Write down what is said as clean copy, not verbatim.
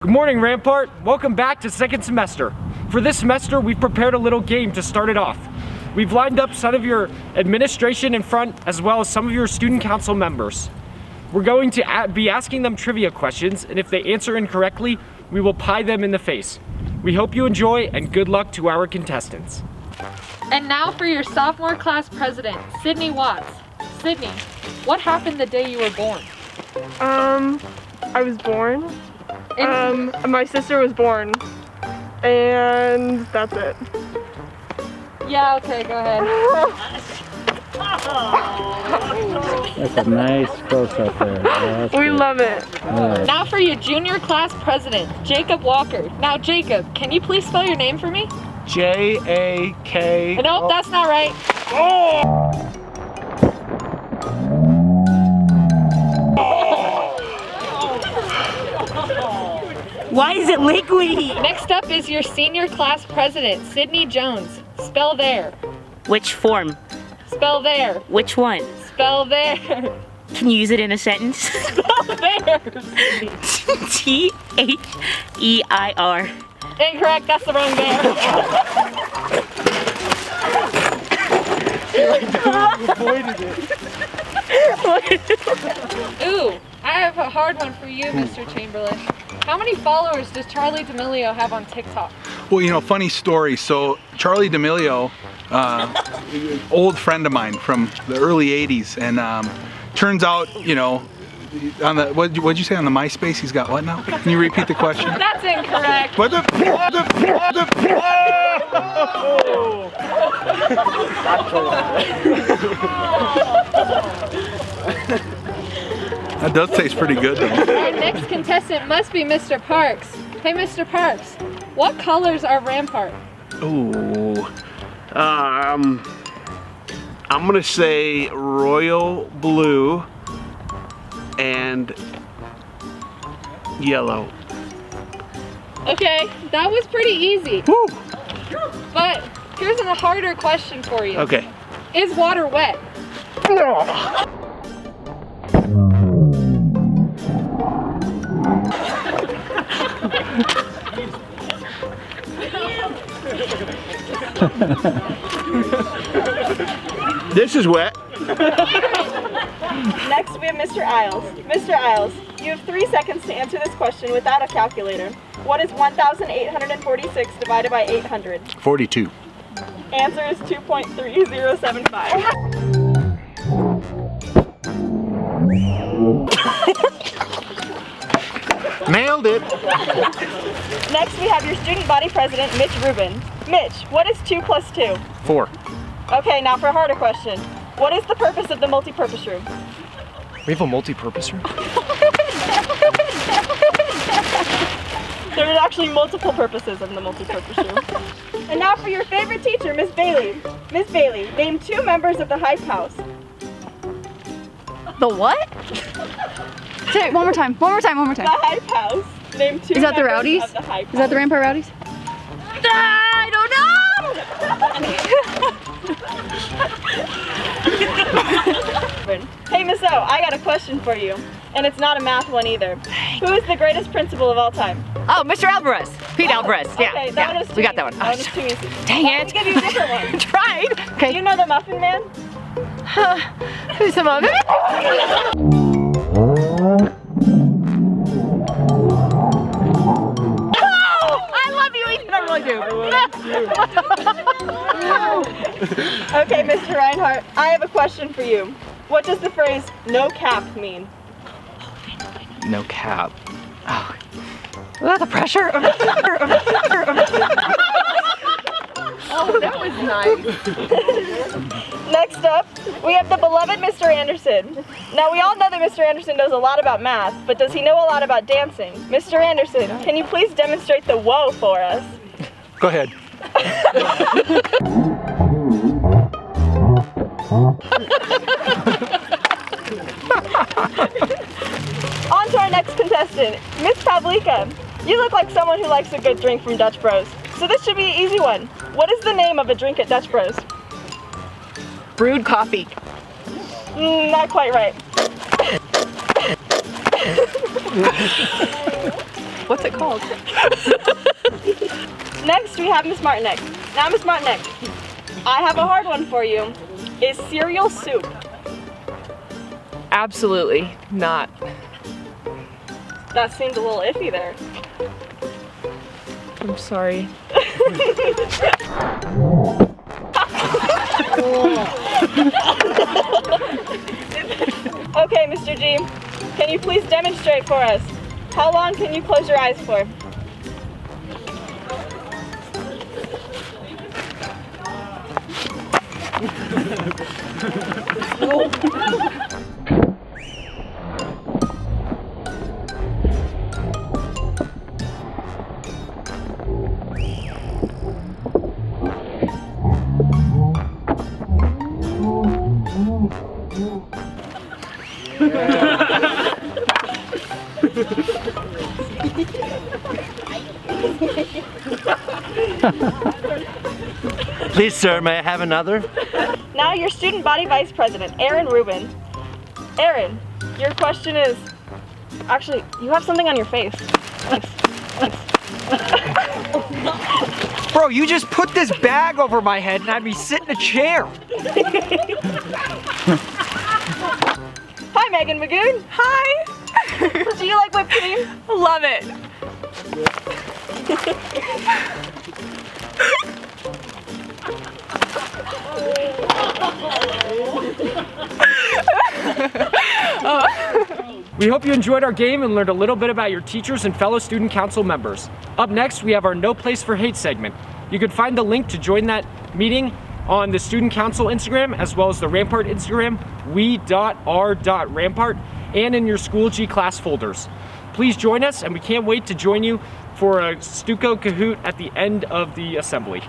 Good morning, Rampart. Welcome back to second semester. For this semester, we've prepared a little game to start it off. We've lined up some of your administration in front, as well as some of your student council members. We're going to be asking them trivia questions, and if they answer incorrectly, we will pie them in the face. We hope you enjoy, and good luck to our contestants. And now for your sophomore class president, Sydney Watts. Sydney, what happened the day you were born? I was born. My sister was born, and that's it. Yeah, okay, go ahead. That's a nice close-up there. Yeah, We love it. Right. Now for your junior class president, Jacob Walker. Now, Jacob, can you please spell your name for me? J-A-K... Nope, that's not right. Why is it liquidy? Next up is your senior class president, Sydney Jones. Spell there. Which form? Spell there. Which one? Spell there. Can you use it in a sentence? Spell there. T-H-E-I-R. Incorrect, that's the wrong there. Ooh, I have a hard one for you, Mr. Chamberlain. How many followers does Charlie D'Amelio have on TikTok? Well, you know, funny story. So Charlie D'Amelio, old friend of mine from the early '80s, and turns out, you know, on the what'd you say on the MySpace? He's got what now? Can you repeat the question? That's incorrect. What the? That does taste pretty good, though. Our next contestant must be Mr. Parks. Hey, Mr. Parks, what colors are Rampart? Ooh. I'm gonna say royal blue and yellow. Okay, that was pretty easy. Woo! But here's a harder question for you. Okay. Is water wet? This is wet. Next, we have Mr. Isles. Mr. Isles, you have 3 seconds to answer this question without a calculator. What is 1,846 divided by 800? 42. Answer is 2.3075. Nailed it. Next, we have your student body president, Mitch Rubin. Mitch, what is 2 plus 2? 4. Okay, now for a harder question. What is the purpose of the multi-purpose room? We have a multi-purpose room? There are actually multiple purposes of the multi-purpose room. And now for your favorite teacher, Miss Bailey. Miss Bailey, name 2 members of the Hype House. The what? Say it one more time. One more time. The Hype House. Name 2 Is that the members Rowdies? of the Hype House. Is that the Rampart Rowdies? I don't know! Hey, Miss O, I got a question for you. And it's not a math one either. Who is the greatest principal of all time? Oh, Mr. Alvarez. Pete Alvarez. Yeah. Okay, that one was too we got that one. easy. That one was too easy. Dang I'm it. gonna give you a different one. Tried. Do Okay. you know the Muffin Man? Who's the mom? I love you, Ethan. I really do. Okay, Mr. Reinhardt, I have a question for you. What does the phrase "no cap" mean? No cap. Oh, the pressure. Oh, that was nice. Next up, we have the beloved Mr. Anderson. Now, we all know that Mr. Anderson knows a lot about math, but does he know a lot about dancing? Mr. Anderson, can you please demonstrate the whoa for us? Go ahead. On to our next contestant, Miss Pavlika. You look like someone who likes a good drink from Dutch Bros. So this should be an easy one. What is the name of a drink at Dutch Bros? Brewed coffee. Not quite right. What's it called? Next, we have Miss Martinek. Now, Miss Martinek, I have a hard one for you. Is cereal soup? Absolutely not. That seems a little iffy there. I'm sorry. Okay, Mr. G, can you please demonstrate for us? How long can you close your eyes for? Please, sir, may I have another? Now your student body vice president, Aaron Rubin. Aaron, your question is, actually, you have something on your face. Bro, you just put this bag over my head and had me sit in a chair. Hi, Megan Magoon. Hi. Do you like whipped cream? Love it. We hope you enjoyed our game and learned a little bit about your teachers and fellow student council members. Up next, we have our No Place for Hate segment. You can find the link to join that meeting on the student council Instagram, as well as the Rampart Instagram, we.r.rampart, and in your School G class folders. Please join us, and we can't wait to join you for a Stuco Kahoot at the end of the assembly.